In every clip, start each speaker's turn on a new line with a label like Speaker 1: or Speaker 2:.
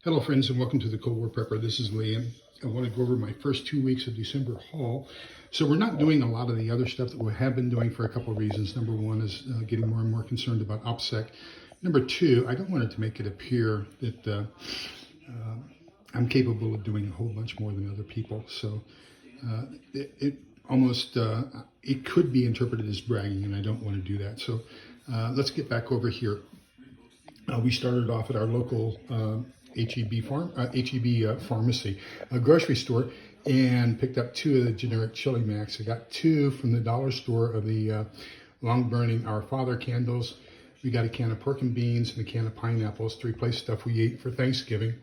Speaker 1: Hello friends and welcome to the Cold War Prepper. This is Liam. I want to go over my first 2 weeks of December haul. So we're not doing a lot of the other stuff that we have been doing for a couple of reasons. Number one is getting more and more concerned about OPSEC. Number two, I don't want it to make it appear that I'm capable of doing a whole bunch more than other people. So it could be interpreted as bragging, and I don't want to do that. So let's get back over here. We started off at our local HEB pharmacy, a grocery store, and picked up 2 of the generic Chili Max. I got 2 from the dollar store of the long-burning Our Father candles. We got a can of pork and beans and a can of pineapples to replace stuff we ate for Thanksgiving.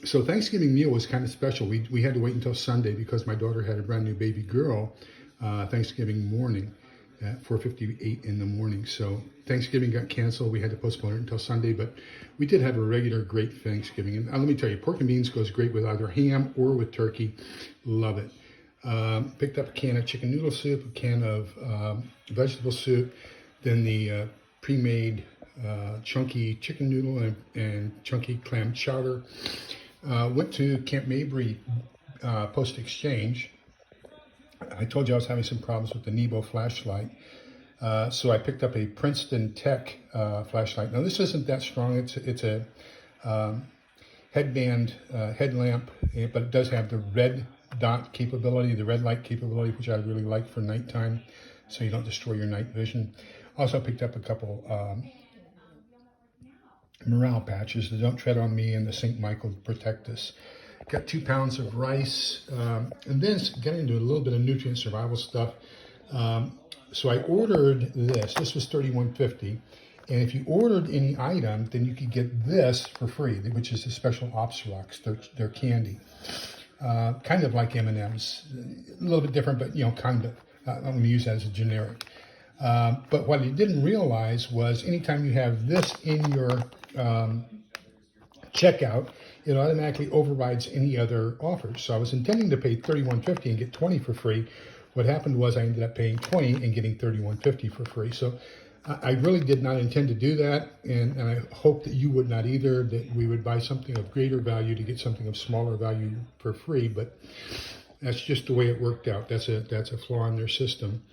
Speaker 1: So Thanksgiving meal was kind of special. We had to wait until Sunday because my daughter had a brand new baby girl Thanksgiving morning at 4:58 in the morning. So Thanksgiving got canceled. We had to postpone it until Sunday, but we did have a regular great Thanksgiving. And let me tell you, pork and beans goes great with either ham or with turkey. Love it. Picked up a can of chicken noodle soup, a can of vegetable soup, then the pre-made chunky chicken noodle and chunky clam chowder. Went to Camp Mabry post-exchange. I told you I was having some problems with the Nebo flashlight. So I picked up a Princeton Tech flashlight. Now this isn't that strong. It's a headband headlamp, but it does have the red dot capability, the red light capability, which I really like for nighttime, so you don't destroy your night vision. Also picked up a couple morale patches, the Don't Tread on Me and the St. Michael Protect Us. Got 2 pounds of rice, and then getting into a little bit of nutrient survival stuff. So I ordered this. This was $31.50, and if you ordered any item, then you could get this for free, which is the special Ops Rocks. They're candy, kind of like M&Ms, a little bit different, but kind of. I'm going to use that as a generic. But what I didn't realize was anytime you have this in your checkout, it automatically overrides any other offers. So I was intending to pay $31.50 and get 20 for free. What happened was I ended up paying 20 and getting $31.50 for free. So I really did not intend to do that, and I hope that you would not either, that we would buy something of greater value to get something of smaller value for free, but that's just the way it worked out. That's a flaw in their system.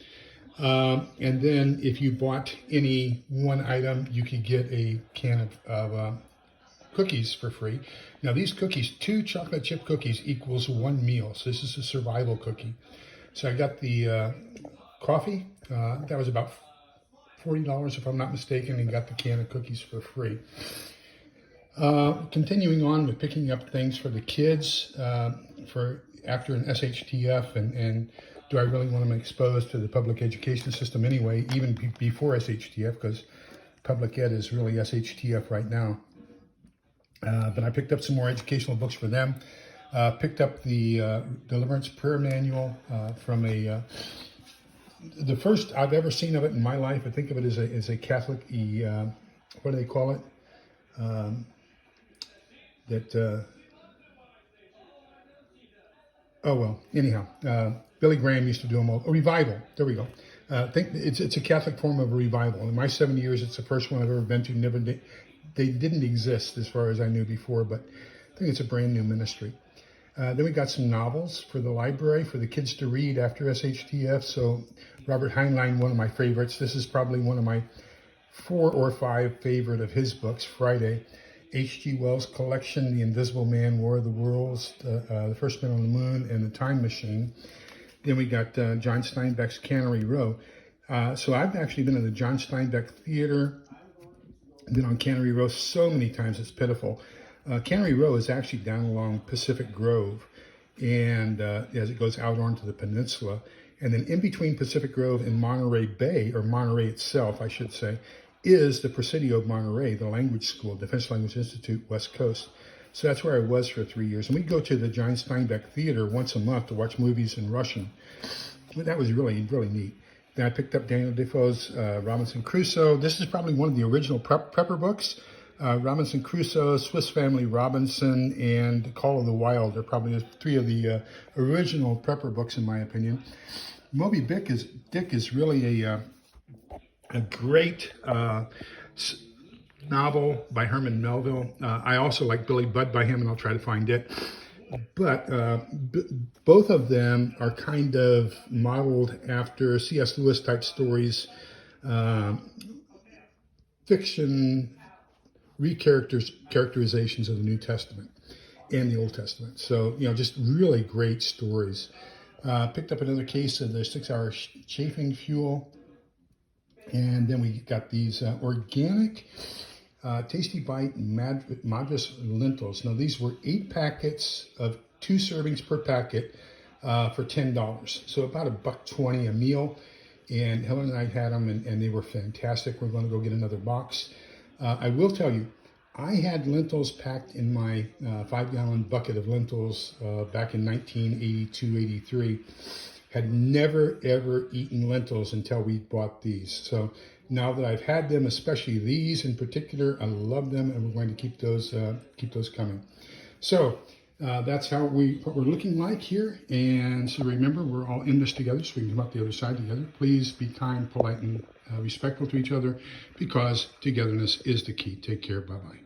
Speaker 1: And then if you bought any one item, you could get a can of cookies for free. Now these cookies, 2 chocolate chip cookies equals 1 meal. So this is a survival cookie. So I got the coffee, that was about $40 if I'm not mistaken, and got the can of cookies for free. Continuing on with picking up things for the kids for after an SHTF, and do I really want them exposed to the public education system anyway, even before SHTF, because public ed is really SHTF right now. But I picked up some more educational books for them. Picked up the Deliverance Prayer Manual from the first I've ever seen of it in my life. I think of it as a Catholic, what do they call it? Anyhow, Billy Graham used to do them all. A revival, there we go. I think it's a Catholic form of a revival. In my 7 years, it's the first one I've ever been to. They didn't exist as far as I knew before, but I think it's a brand new ministry. Then we got some novels for the library for the kids to read after SHTF. So Robert Heinlein, one of my favorites. This is probably one of my 4 or 5 favorite of his books, Friday. H.G. Wells' collection, The Invisible Man, War of the Worlds, The First Man on the Moon, and The Time Machine. Then we got John Steinbeck's Cannery Row. So I've actually been in the John Steinbeck Theater, been on Cannery Row so many times, it's pitiful. Cannery Row is actually down along Pacific Grove, and as it goes out onto the peninsula. And then in between Pacific Grove and Monterey Bay, or Monterey itself, I should say, is the Presidio of Monterey, the language school, Defense Language Institute, West Coast. So that's where I was for 3 years. And we'd go to the John Steinbeck Theater once a month to watch movies in Russian. That was really, really neat. Then I picked up Daniel Defoe's Robinson Crusoe. This is probably one of the original prepper books. Robinson Crusoe, Swiss Family Robinson, and Call of the Wild are probably 3 of the original prepper books, in my opinion. Moby Dick is really a great novel by Herman Melville. I also like Billy Budd by him, and I'll try to find it. But both of them are kind of modeled after C.S. Lewis type stories, fiction recharacterizations of the New Testament and the Old Testament. So, just really great stories. Picked up another case of the 6-hour chafing fuel. And then we got these organic Tasty Bite Madras lentils. Now, these were 8 packets of 2 servings per packet for $10. So about $1.20 a meal. And Helen and I had them, and they were fantastic. We're going to go get another box. I will tell you, I had lentils packed in my 5-gallon bucket of lentils back in 1982, 83. Had never, ever eaten lentils until we bought these. So now that I've had them, especially these in particular, I love them, and we're going to keep those coming. So that's what we're looking like here. And so remember, we're all in this together, so we can come up the other side together. Please be kind, polite, and respectful to each other, because togetherness is the key. Take care. Bye-bye.